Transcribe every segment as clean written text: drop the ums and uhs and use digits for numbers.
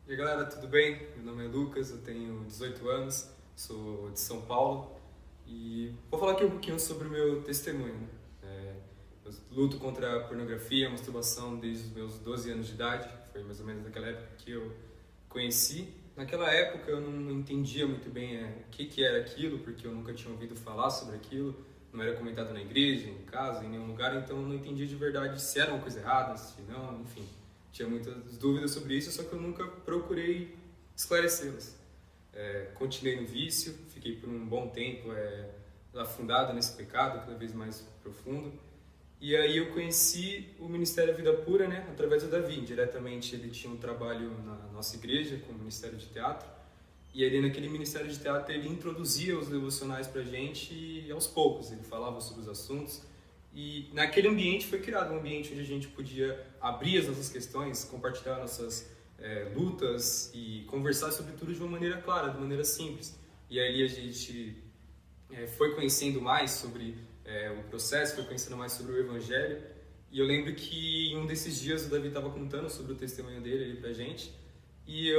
E aí galera, tudo bem? Meu nome é Lucas, eu tenho 18 anos, sou de São Paulo e vou falar aqui um pouquinho sobre o meu testemunho. Né? Eu luto contra a pornografia e a masturbação desde os meus 12 anos de idade, foi mais ou menos naquela época que eu conheci. Naquela época eu não entendia muito bem o que era aquilo, porque eu nunca tinha ouvido falar sobre aquilo, não era comentado na igreja, em casa, em nenhum lugar, então eu não entendia de verdade se era uma coisa errada, se não, enfim. Tinha muitas dúvidas sobre isso, só que eu nunca procurei esclarecê-las. Continuei no vício, fiquei por um bom tempo afundado nesse pecado, cada vez mais profundo. E aí eu conheci o Ministério Vida Pura, né, através do Davi. Diretamente ele tinha um trabalho na nossa igreja, com o Ministério de Teatro. E ali naquele Ministério de Teatro ele introduzia os devocionais pra gente e aos poucos ele falava sobre os assuntos. E naquele ambiente foi criado um ambiente onde a gente podia abrir as nossas questões, compartilhar nossas lutas e conversar sobre tudo de uma maneira clara, de uma maneira simples. E ali a gente foi conhecendo mais sobre o processo, foi conhecendo mais sobre o Evangelho. E eu lembro que em um desses dias o Davi estava contando sobre o testemunho dele ali pra gente. E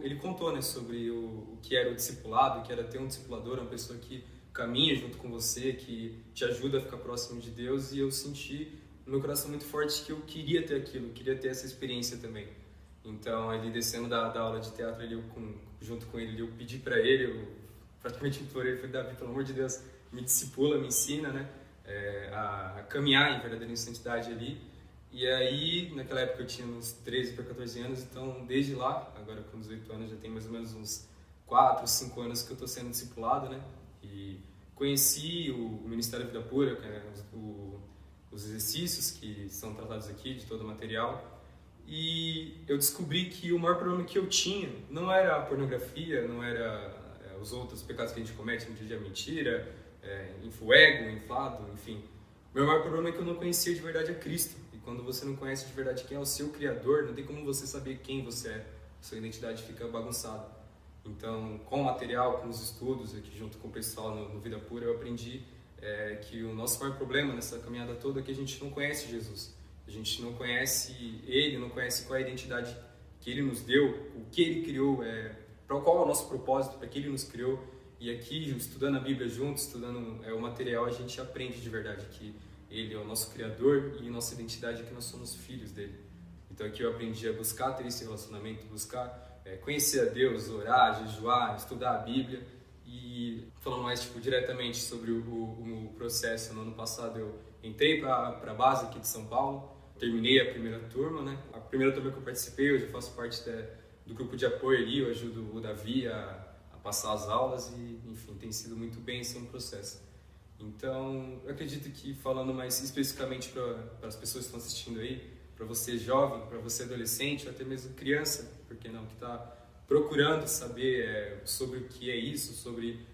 ele contou, né, sobre o que era o discipulado, que era ter um discipulador, uma pessoa que caminha junto com você, que te ajuda a ficar próximo de Deus, e eu senti no meu coração muito forte que eu queria ter aquilo, queria ter essa experiência também. Então, ali descendo da aula de teatro, ali, junto com ele, eu pedi para ele, eu praticamente implorei, falei, Davi, pelo amor de Deus, me discipula, me ensina, né, a caminhar em verdadeira santidade ali. E aí, naquela época eu tinha uns 13 para 14 anos, então desde lá, agora com 18 anos, já tem mais ou menos uns 4, 5 anos que eu estou sendo discipulado, né? E conheci o Ministério Vida Pura, que é os exercícios que são tratados aqui, de todo o material. E eu descobri que o maior problema que eu tinha não era a pornografia, não era os outros pecados que a gente comete no dia a dia, mentira, ego, inflado, enfim. O meu maior problema é que eu não conhecia de verdade a Cristo. E quando você não conhece de verdade quem é o seu Criador, não tem como você saber quem você é. Sua identidade fica bagunçada. Então, com o material, com os estudos, aqui junto com o pessoal no Vida Pura, eu aprendi que o nosso maior problema nessa caminhada toda é que a gente não conhece Jesus. A gente não conhece Ele, não conhece qual é a identidade que Ele nos deu, o que Ele criou, para qual é o nosso propósito, para que Ele nos criou. E aqui, estudando a Bíblia junto, estudando o material, a gente aprende de verdade que Ele é o nosso Criador e nossa identidade é que nós somos filhos dele. Então aqui eu aprendi a buscar ter esse relacionamento, buscar conhecer a Deus, orar, jejuar, estudar a Bíblia. E falando mais diretamente sobre o processo, no ano passado eu entrei para a base aqui de São Paulo, terminei a primeira turma, né? A primeira turma que eu participei, hoje eu faço parte do grupo de apoio ali, eu ajudo o Davi a passar as aulas e, enfim, tem sido muito bem esse processo. Então, eu acredito que falando mais especificamente para as pessoas que estão assistindo aí, para você jovem, para você adolescente, ou até mesmo criança, por que não, que está procurando saber sobre o que é isso, sobre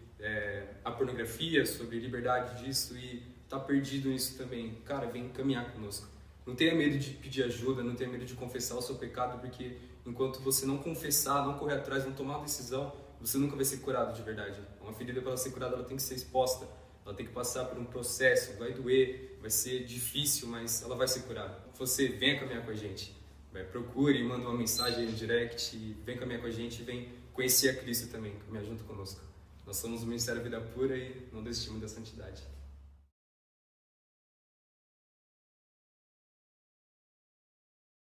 a pornografia, sobre liberdade disso e está perdido nisso também. Cara, vem caminhar conosco. Não tenha medo de pedir ajuda, não tenha medo de confessar o seu pecado, porque enquanto você não confessar, não correr atrás, não tomar uma decisão, você nunca vai ser curado de verdade. Uma ferida, para ela ser curada, ela tem que ser exposta. Ela tem que passar por um processo, vai doer, vai ser difícil, mas ela vai ser curada. Você venha caminhar com a gente. Procure, manda uma mensagem aí no direct, vem caminhar com a gente, vem conhecer a Cristo também, caminhar junto conosco. Nós somos o Ministério Vida Pura e não desistimos da santidade.